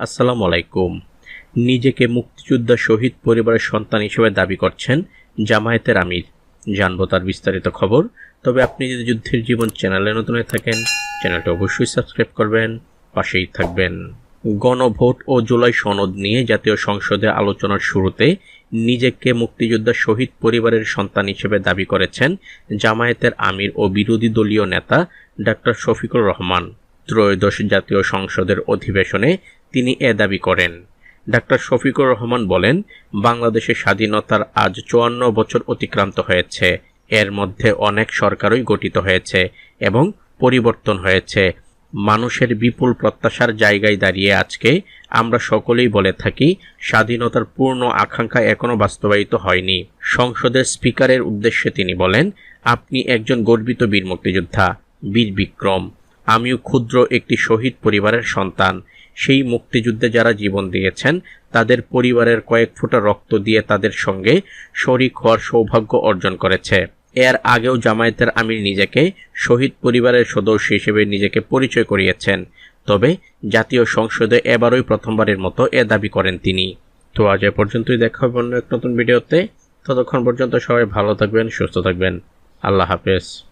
আসসালামু আলাইকুম। নিজেকে মুক্তিযোদ্ধা শহীদ পরিবারের সন্তান হিসেবে দাবি করছেন জামায়াতের আমির। জানবো তার বিস্তারিত খবর। তবে আপনি যদি যুদ্ধের জীবন চ্যানেলে নতুন হয়ে থাকেন, চ্যানেলটা অবশ্যই সাবস্ক্রাইব করবেন, পাশেই থাকবেন। গণভোট ও জুলাই সনদ নিয়ে জাতীয় সংসদে আলোচনার শুরুতে নিজেকে মুক্তিযোদ্ধা শহীদ পরিবারের সন্তান হিসেবে দাবি করেছেন জামায়াতের আমির ও বিরোধী দলীয় নেতা ডাক্তার শফিকুর রহমান। ত্রয়োদশ জাতীয় সংসদের অধিবেশনে তিনি এ দাবি করেন। ডাক্তার শফিকুর রহমান বলেন, বাংলাদেশের স্বাধীনতার আজ ৫৪ বছর অতিক্রান্ত হয়েছে। এর মধ্যে অনেক সরকারই গঠিত হয়েছে এবং পরিবর্তন হয়েছে। মানুষের বিপুল প্রত্যাশার জায়গায় দাঁড়িয়ে আজকে আমরা সকলেই বলে থাকি, স্বাধীনতার পূর্ণ আকাঙ্ক্ষা এখনো বাস্তবায়িত হয়নি। সংসদের স্পিকারের উদ্দেশ্যে তিনি বলেন, আপনি একজন গর্বিত বীর মুক্তিযোদ্ধা, বীর বিক্রম। আমিও ক্ষুদ্র একটি শহীদ পরিবারের সন্তান। সেই মুক্তিযুদ্ধে যারা জীবন দিয়েছেন তাদের পরিবারের কয়েক ফোঁটা রক্ত দিয়ে তাদের সঙ্গে শরিক হওয়ার সৌভাগ্য অর্জন করেছে। এর আগেও জামায়াতের আমির নিজেকে শহীদ পরিবারের সদস্য হিসেবে নিজেকে পরিচয় করিয়েছেন। তবে জাতীয় সংসদে এবারই প্রথমবারের মতো এ দাবি করেন তিনি। তো আজ এ পর্যন্তই, দেখা হবে অন্য এক নতুন ভিডিওতে। ততক্ষণ পর্যন্ত সবাই ভালো থাকবেন, সুস্থ থাকবেন। আল্লাহ হাফেজ।